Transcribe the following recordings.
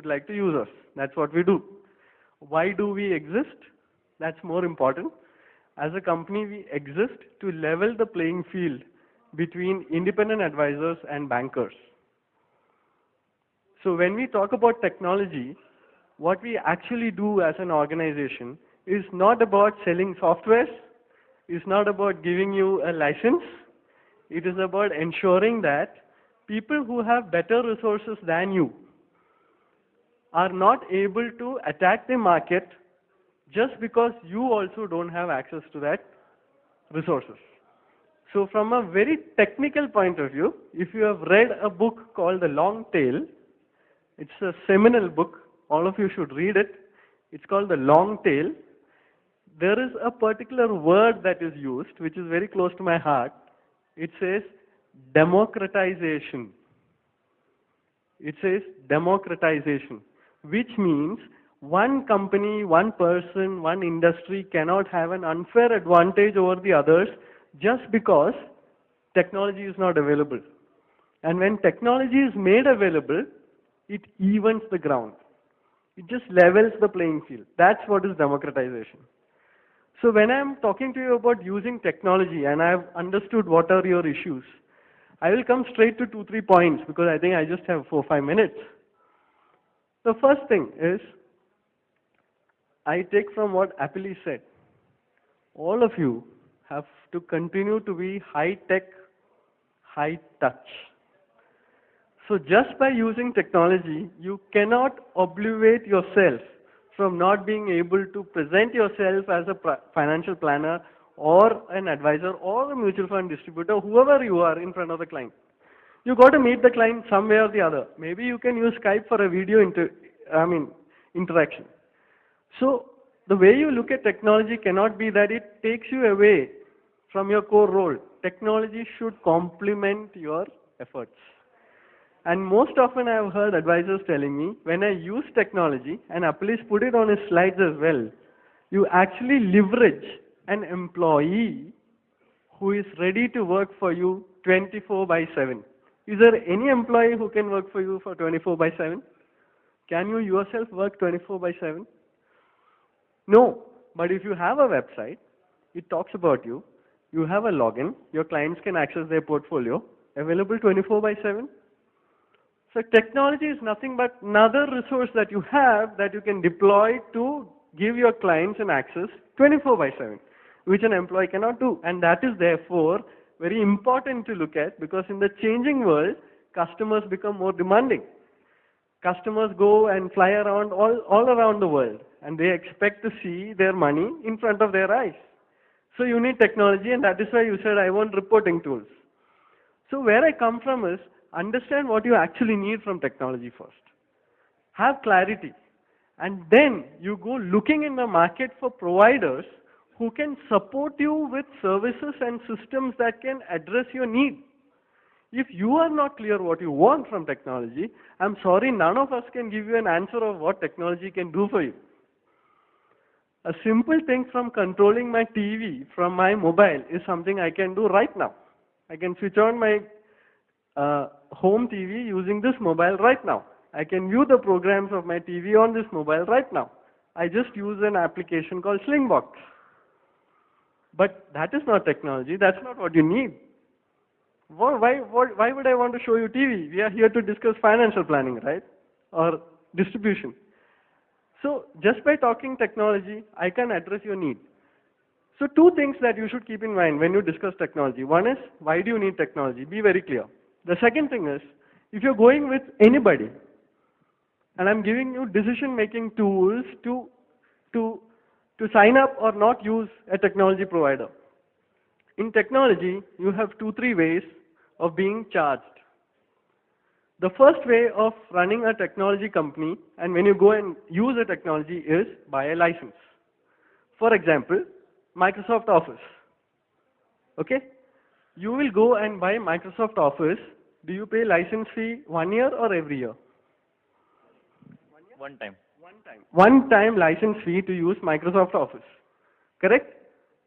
would like to use us. That's what we do. Why do we exist? That's more important. As a company, we exist to level the playing field between independent advisors and bankers. So when we talk about technology, what we actually do as an organization is not about selling softwares, is not about giving you a license. It is about ensuring that people who have better resources than you are not able to attack the market just because you also don't have access to that resources. So from a very technical point of view, if you have read a book called The Long Tail, it's a seminal book, all of you should read it. It's called The Long Tail. There is a particular word that is used, which is very close to my heart. It says democratization. It says democratization, which means one company, one person, one industry cannot have an unfair advantage over the others just because technology is not available. And when technology is made available, it evens the ground. It just levels the playing field. That's what is democratization. So when I'm talking to you about using technology and I've understood what are your issues, I will come straight to 2-3 points because I think I just have 4-5 minutes. The first thing is, I take from what Apple said. All of you have to continue to be high-tech, high-touch. So just by using technology, you cannot obligate yourself from not being able to present yourself as a financial planner or an advisor or a mutual fund distributor, whoever you are in front of the client. You got to meet the client some way or the other. Maybe you can use Skype for a video interaction. So the way you look at technology cannot be that it takes you away from your core role. Technology should complement your efforts. And most often I have heard advisors telling me, when I use technology, and Apple put it on his slides as well, you actually leverage an employee who is ready to work for you 24/7. Is there any employee who can work for you for 24/7? Can you yourself work 24/7? No. But if you have a website, it talks about you, you have a login, your clients can access their portfolio, available 24/7. So technology is nothing but another resource that you have that you can deploy to give your clients an access 24/7, which an employee cannot do. And that is therefore very important to look at, because in the changing world, customers become more demanding. Customers go and fly around all around the world, and they expect to see their money in front of their eyes. So you need technology, and that is why you said, I want reporting tools. So where I come from is, understand what you actually need from technology first. Have clarity. And then you go looking in the market for providers who can support you with services and systems that can address your need. If you are not clear what you want from technology, I'm sorry, none of us can give you an answer of what technology can do for you. A simple thing from controlling my TV from my mobile is something I can do right now. I can switch on my home TV using this mobile right now. I can view the programs of my TV on this mobile right now. I just use an application called Slingbox. But that is not technology. That's not what you need. Why would I want to show you TV? We are here to discuss financial planning, right? Or distribution. So just by talking technology, I can address your need. So two things that you should keep in mind when you discuss technology. One is, why do you need technology? Be very clear. The second thing is, if you're going with anybody, and I'm giving you decision-making tools to sign up or not use a technology provider. In technology, you have 2-3 ways of being charged. The first way of running a technology company, and when you go and use a technology, is buy a license. For example, Microsoft Office. Okay? You will go and buy Microsoft Office. Do you pay license fee 1 year or every year? One time. One time license fee to use Microsoft Office. Correct?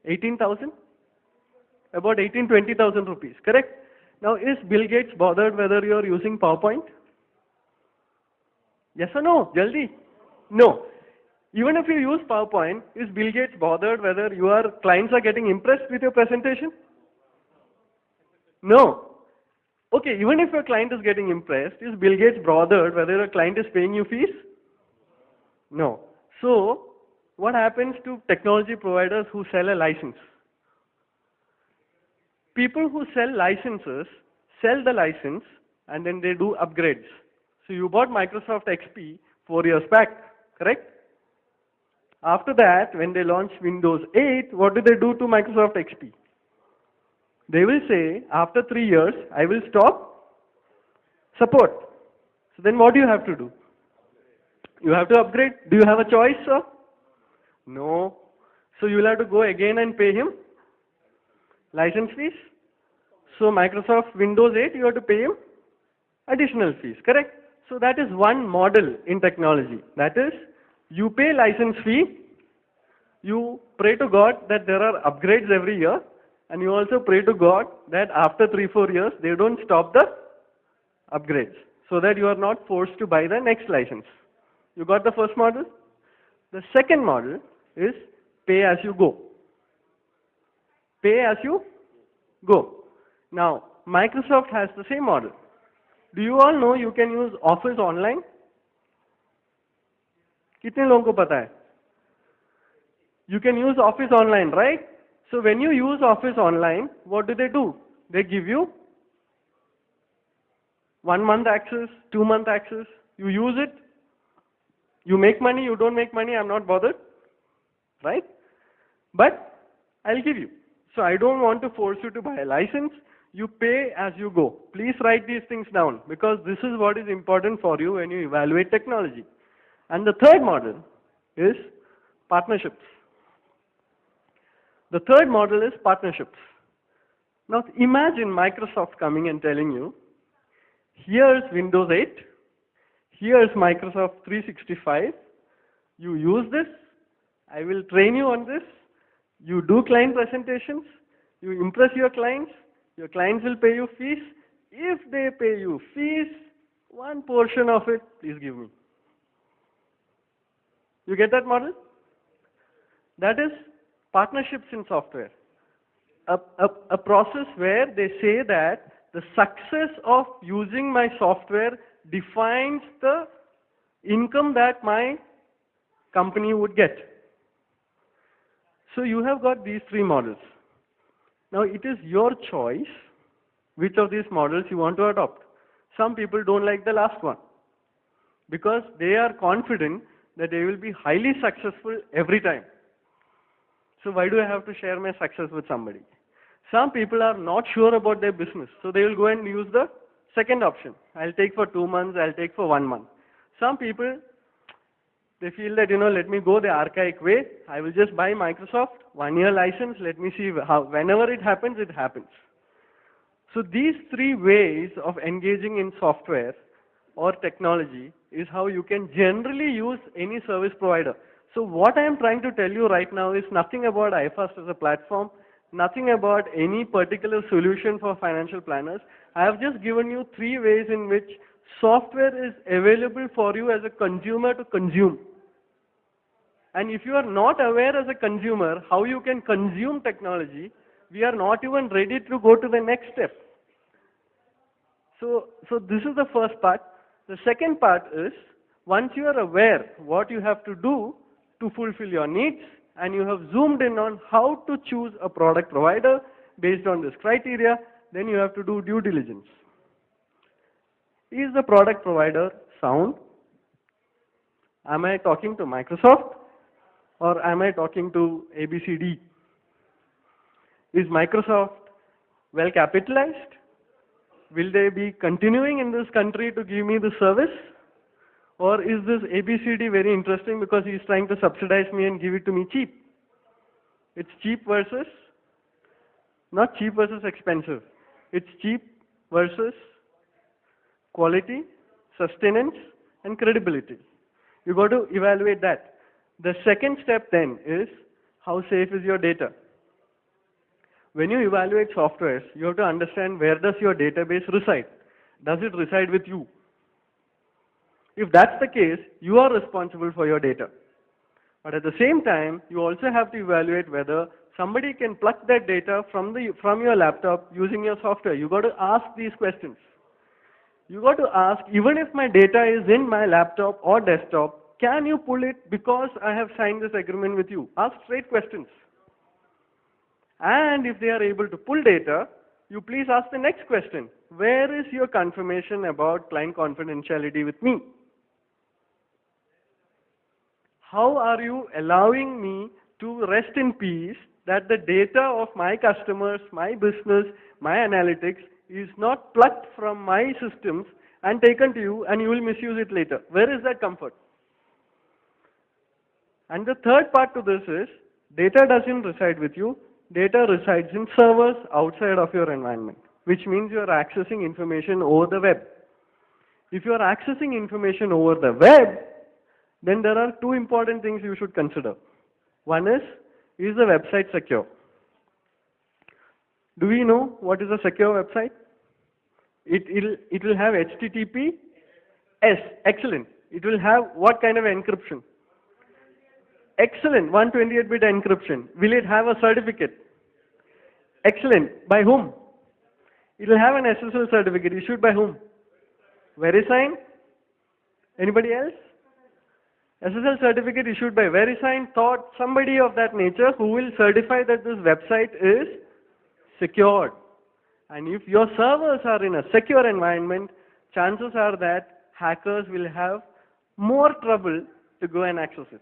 18,000? About 20,000 rupees. Correct? Now, is Bill Gates bothered whether you are using PowerPoint? Yes or no? Jaldi. No. Even if you use PowerPoint, is Bill Gates bothered whether your clients are getting impressed with your presentation? No. Okay, even if your client is getting impressed, is Bill Gates bothered whether your client is paying you fees? No. So, what happens to technology providers who sell a license? People who sell licenses sell the license and then they do upgrades. So, you bought Microsoft XP 4 years back, correct? After that, when they launch Windows 8, what do they do to Microsoft XP? They will say, after 3 years, I will stop support. So then what do you have to do? You have to upgrade. Do you have a choice, sir? No. So you will have to go again and pay him license fees. So Microsoft Windows 8, you have to pay him additional fees, correct? So that is one model in technology. That is, you pay license fee, you pray to God that there are upgrades every year, and you also pray to God that after 3-4 years, they don't stop the upgrades, so that you are not forced to buy the next license. You got the first model? The second model is pay as you go. Pay as you go. Now, Microsoft has the same model. Do you all know you can use Office online? कितने लोगों को पता है? You can use Office online, right? So when you use Office online, what do? They give you 1 month access, 2 month access. You use it. You make money, you don't make money, I'm not bothered, right? But I'll give you. So I don't want to force you to buy a license. You pay as you go. Please write these things down because this is what is important for you when you evaluate technology. And the third model is partnerships. The third model is partnerships. Now imagine Microsoft coming and telling you, here's Windows 8, here's Microsoft 365, you use this, I will train you on this, you do client presentations, you impress your clients will pay you fees. If they pay you fees, one portion of it, please give me. You get that model? That is partnerships in software. A process where they say that the success of using my software defines the income that my company would get. So you have got these three models. Now it is your choice which of these models you want to adopt. Some people don't like the last one because they are confident that they will be highly successful every time. So why do I have to share my success with somebody? Some people are not sure about their business, so they will go and use the second option. I'll take for 2 months, I'll take for 1 month. Some people, they feel that, let me go the archaic way. I will just buy Microsoft, 1 year license, let me see how, whenever it happens, it happens. So these three ways of engaging in software or technology is how you can generally use any service provider. So what I am trying to tell you right now is nothing about iFast as a platform, nothing about any particular solution for financial planners. I have just given you three ways in which software is available for you as a consumer to consume. And if you are not aware as a consumer how you can consume technology, we are not even ready to go to the next step. So this is the first part. The second part is, once you are aware what you have to do to fulfill your needs, and you have zoomed in on how to choose a product provider based on this criteria, then you have to do due diligence. Is the product provider sound? Am I talking to Microsoft or am I talking to ABCD? Is Microsoft well capitalized? Will they be continuing in this country to give me the service? Or is this ABCD very interesting because he is trying to subsidize me and give it to me cheap? It's cheap versus, not cheap versus expensive. It's cheap versus quality, sustenance, and credibility. You got to evaluate that. The second step then is, how safe is your data? When you evaluate softwares, you have to understand where does your database reside. Does it reside with you? If that's the case, you are responsible for your data. But at the same time, you also have to evaluate whether somebody can pluck that data from your laptop using your software. You got to ask these questions. You got to ask, even if my data is in my laptop or desktop, can you pull it because I have signed this agreement with you? Ask straight questions. And if they are able to pull data, you please ask the next question. Where is your confirmation about client confidentiality with me? How are you allowing me to rest in peace that the data of my customers, my business, my analytics is not plucked from my systems and taken to you and you will misuse it later? Where is that comfort? And the third part to this is, data doesn't reside with you. Data resides in servers outside of your environment, which means you are accessing information over the web. If you are accessing information over the web, then there are two important things you should consider. One is the website secure? Do we know what is a secure website? It will have HTTP? Yes, excellent. It will have what kind of encryption? Excellent, 128-bit encryption. Will it have a certificate? Excellent. By whom? It will have an SSL certificate issued by whom? VeriSign? Anybody else? SSL certificate issued by VeriSign, thought somebody of that nature who will certify that this website is secured. And if your servers are in a secure environment, chances are that hackers will have more trouble to go and access it.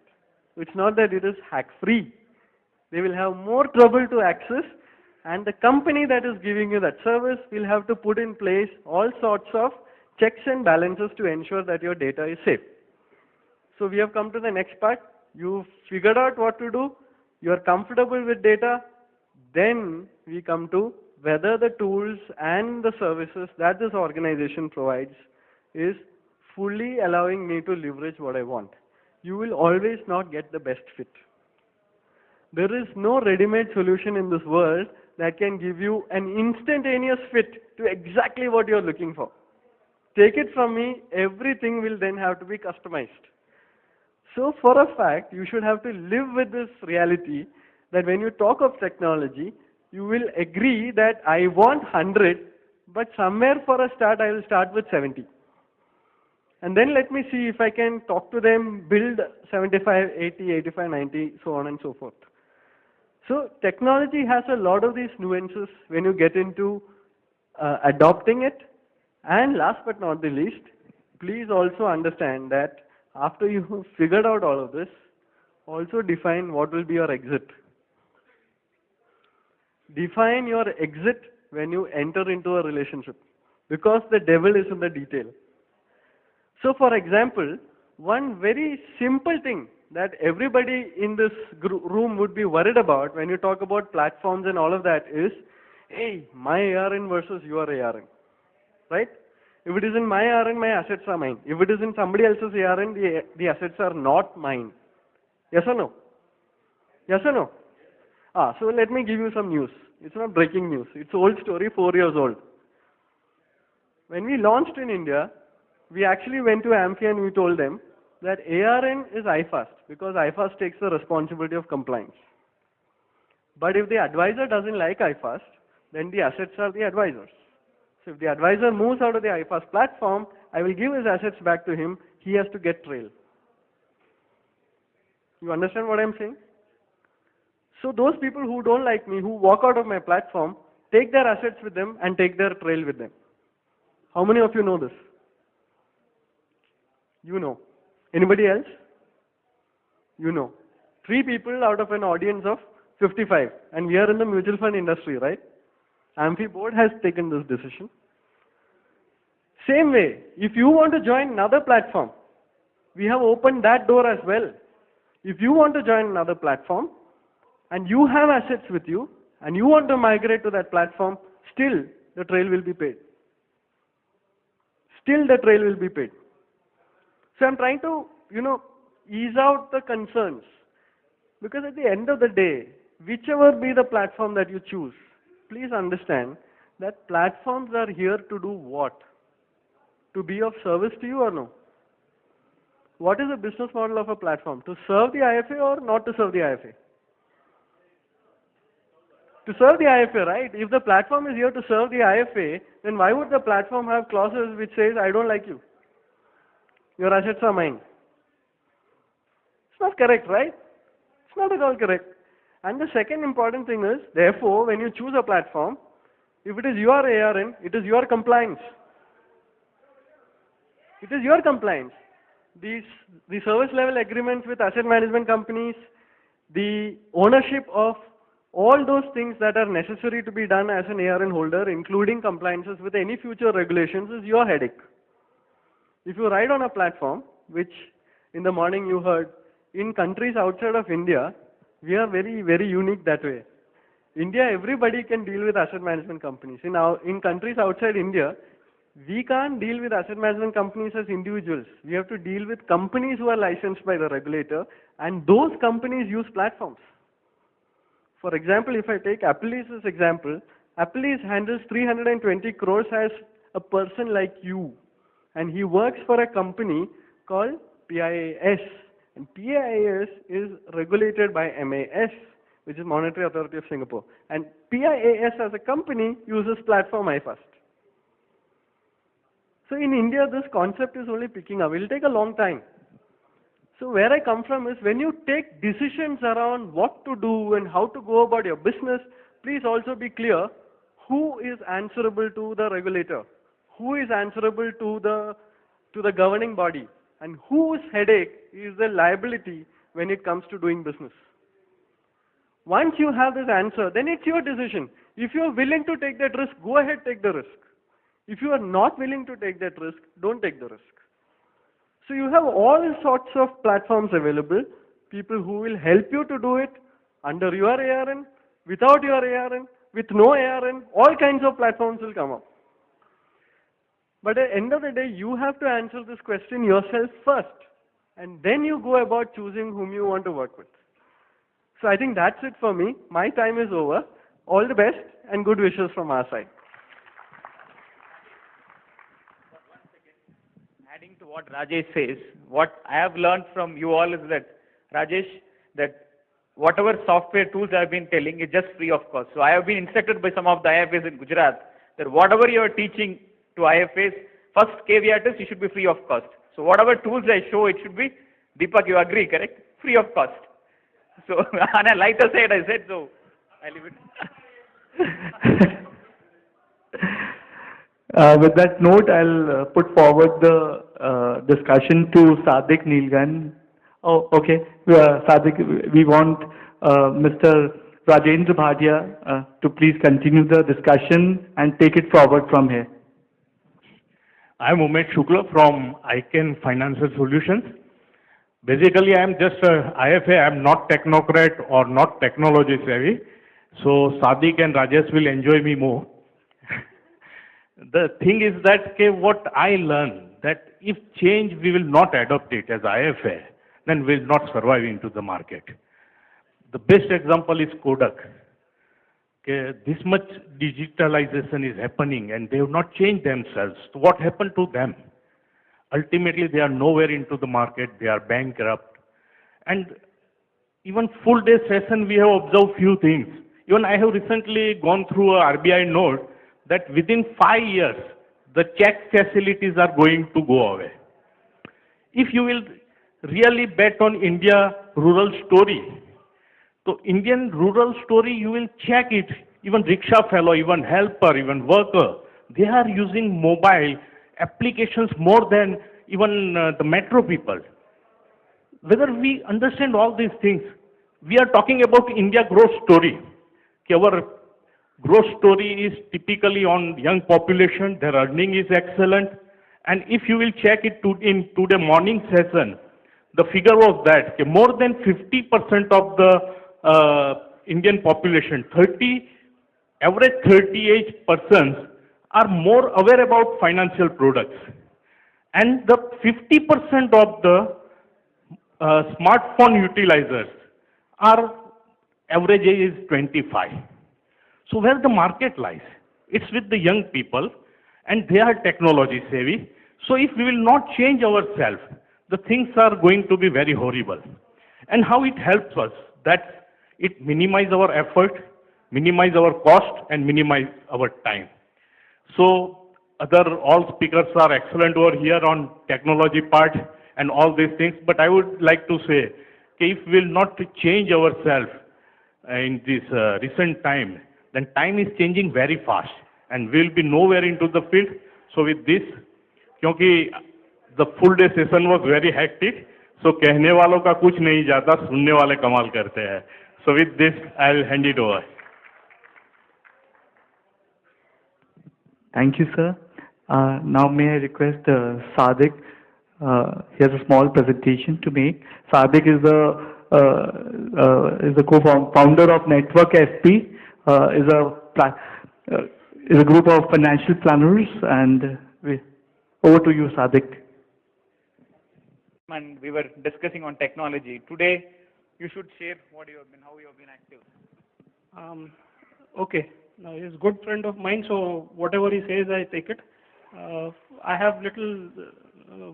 It's not that it is hack-free. They will have more trouble to access, and the company that is giving you that service will have to put in place all sorts of checks and balances to ensure that your data is safe. So we have come to the next part. You've figured out what to do. You're comfortable with data. Then we come to whether the tools and the services that this organization provides is fully allowing me to leverage what I want. You will always not get the best fit. There is no ready-made solution in this world that can give you an instantaneous fit to exactly what you're looking for. Take it from me, everything will then have to be customized. So for a fact, you should have to live with this reality that when you talk of technology, you will agree that I want 100, but somewhere for a start, I will start with 70. And then let me see if I can talk to them, build 75, 80, 85, 90, so on and so forth. So technology has a lot of these nuances when you get into adopting it. And last but not the least, please also understand that after you have figured out all of this, also define what will be your exit. Define your exit when you enter into a relationship, because the devil is in the detail. So for example, one very simple thing that everybody in this room would be worried about when you talk about platforms and all of that is, hey, my ARN versus your ARN, right? If it is in my ARN, my assets are mine. If it is in somebody else's ARN, the assets are not mine. Yes or no? Yes or no? So let me give you some news. It's not breaking news. It's old story, 4 years old. When we launched in India, we actually went to Amphi and we told them that ARN is iFast, because iFast takes the responsibility of compliance. But if the advisor doesn't like iFast, then the assets are the advisor's. So if the advisor moves out of the iFast platform, I will give his assets back to him. He has to get trail. You understand what I'm saying? So those people who don't like me, who walk out of my platform, take their assets with them and take their trail with them. How many of you know this? You know. Anybody else? You know. 3 people out of an audience of 55. And we are in the mutual fund industry, right? Amphi board has taken this decision. Same way, if you want to join another platform, we have opened that door as well. If you want to join another platform, and you have assets with you, and you want to migrate to that platform, still the trail will be paid. Still the trail will be paid. So I'm trying to, ease out the concerns. Because at the end of the day, whichever be the platform that you choose, please understand that platforms are here to do what? To be of service to you or no? What is the business model of a platform? To serve the IFA or not to serve the IFA? To serve the IFA, right? If the platform is here to serve the IFA, then why would the platform have clauses which says, I don't like you? Your assets are mine. It's not correct, right? It's not at all correct. And the second important thing is, therefore, when you choose a platform, if it is your ARN, it is your compliance. It is your compliance. The service level agreements with asset management companies, the ownership of all those things that are necessary to be done as an ARN holder, including compliances with any future regulations, is your headache. If you ride on a platform, which in the morning you heard, in countries outside of India, we are very, very unique that way. India, everybody can deal with asset management companies. In countries outside India, we can't deal with asset management companies as individuals. We have to deal with companies who are licensed by the regulator, and those companies use platforms. For example, if I take Applebee's as example, Applebee's handles 320 crores as a person like you, and he works for a company called PIAS. And PIAS is regulated by MAS, which is Monetary Authority of Singapore. And PIAS as a company uses platform iFast. So in India, this concept is only picking up. It will take a long time. So where I come from is, when you take decisions around what to do and how to go about your business, please also be clear who is answerable to the regulator, who is answerable to the governing body, and whose headache is the liability when it comes to doing business. Once you have this answer, then it's your decision. If you are willing to take that risk, go ahead, take the risk. If you are not willing to take that risk, don't take the risk. So you have all sorts of platforms available, people who will help you to do it under your ARN, without your ARN, with no ARN, all kinds of platforms will come up. But at the end of the day, you have to answer this question yourself first, and then you go about choosing whom you want to work with. So I think that's it for me. My time is over. All the best and good wishes from our side. Adding to what Rajesh says, what I have learned from you all is that, Rajesh, that whatever software tools I have been telling is just free of cost. So I have been instructed by some of the IFAs in Gujarat that whatever you are teaching to IFAs, first caveat is you should be free of cost. So whatever tools I show, it should be, Deepak, you agree, correct? Free of cost. So on a lighter side, I said, so I leave it. With that note, I'll put forward the discussion to Sadik Nilgan. Oh, okay. Sadik, we want Mr. Rajendra Bhatia to please continue the discussion and take it forward from here. I am Umesh Shukla from ICANN Financial Solutions. Basically, I am just a IFA. I am not technocrat or not technology savvy. So Sadik and Rajesh will enjoy me more. The thing is that what I learned, that if change we will not adopt it as IFA, then we will not survive into the market. The best example is Kodak. This much digitalization is happening and they have not changed themselves. So what happened to them? Ultimately, they are nowhere into the market. They are bankrupt. And even full day session, we have observed few things. Even I have recently gone through a RBI note that within 5 years, the check facilities are going to go away. If you will really bet on India rural story, so Indian rural story, you will check it, even rickshaw fellow, even helper, even worker, they are using mobile applications more than even the metro people. Whether we understand all these things, we are talking about India growth story. Our growth story is typically on young population, their earning is excellent, and if you will check it in today morning session, the figure was that more than 50% of the Indian population, average 38% are more aware about financial products. And the 50% of the smartphone utilizers are average age is 25. So where the market lies? It's with the young people and they are technology savvy. So if we will not change ourselves, the things are going to be very horrible. And how it helps us, that it minimize our effort, minimize our cost, and minimize our time. So all speakers are excellent over here on technology part and all these things, but I would like to say, if we will not change ourselves in this recent time, then time is changing very fast and we will be nowhere into the field. So with this, क्योंकि the full day session was very hectic, so कहने वालों का कुछ नहीं जाता, सुनने वाले कमाल करते हैं. So with this, I'll hand it over. Thank you, sir. Now may I request Sadik, he has a small presentation to make. Sadik is the co-founder of Network FP, is a group of financial planners, and over to you, Sadik. And we were discussing on technology. Today, you should share what you have been, how you have been active. Okay. Now, he's a good friend of mine, so whatever he says, I take it. I have little,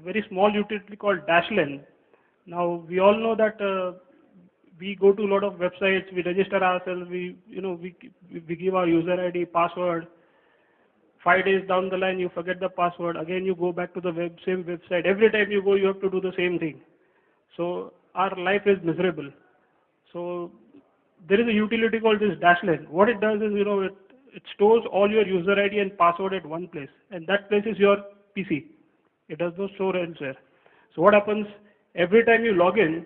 very small utility called Dashlane. Now, we all know that we go to a lot of websites, we register ourselves, we give our user ID, password. 5 days down the line, you forget the password. Again, you go back to the same website. Every time you go, you have to do the same thing. So our life is miserable. So there is a utility called this Dashlane. What it does is, it stores all your user ID and password at one place, and that place is your PC. It does not store elsewhere. So what happens, every time you log in,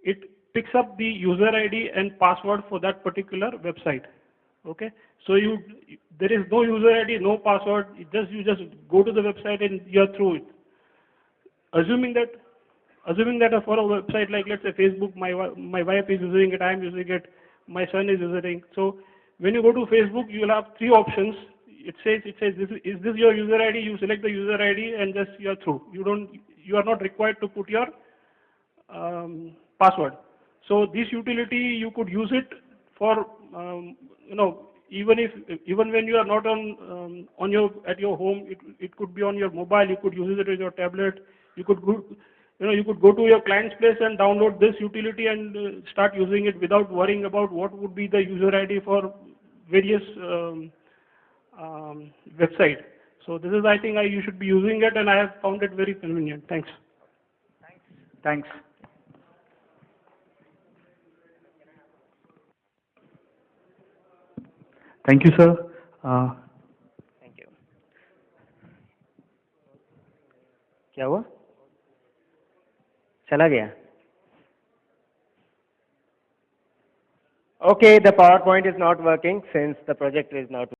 it picks up the user ID and password for that particular website. Okay, so there is no user ID, no password. You just go to the website and you're through it. Assuming that for a website like, let's say, Facebook, my wife is using it, I am using it, my son is using it. So when you go to Facebook, you will have three options. It says, is this your user ID? You select the user ID and just you're through. You are not required to put your password. So this utility, you could use it for even when you are not at your home, it could be on your mobile. You could use it on your tablet. You could go to your client's place and download this utility and start using it without worrying about what would be the user ID for various website. So this is, I think, you should be using it, and I have found it very convenient. Thanks. Thanks. Thank you, sir. Thank you. क्या हुआ? चला गया? Okay, the PowerPoint is not working since the projector is not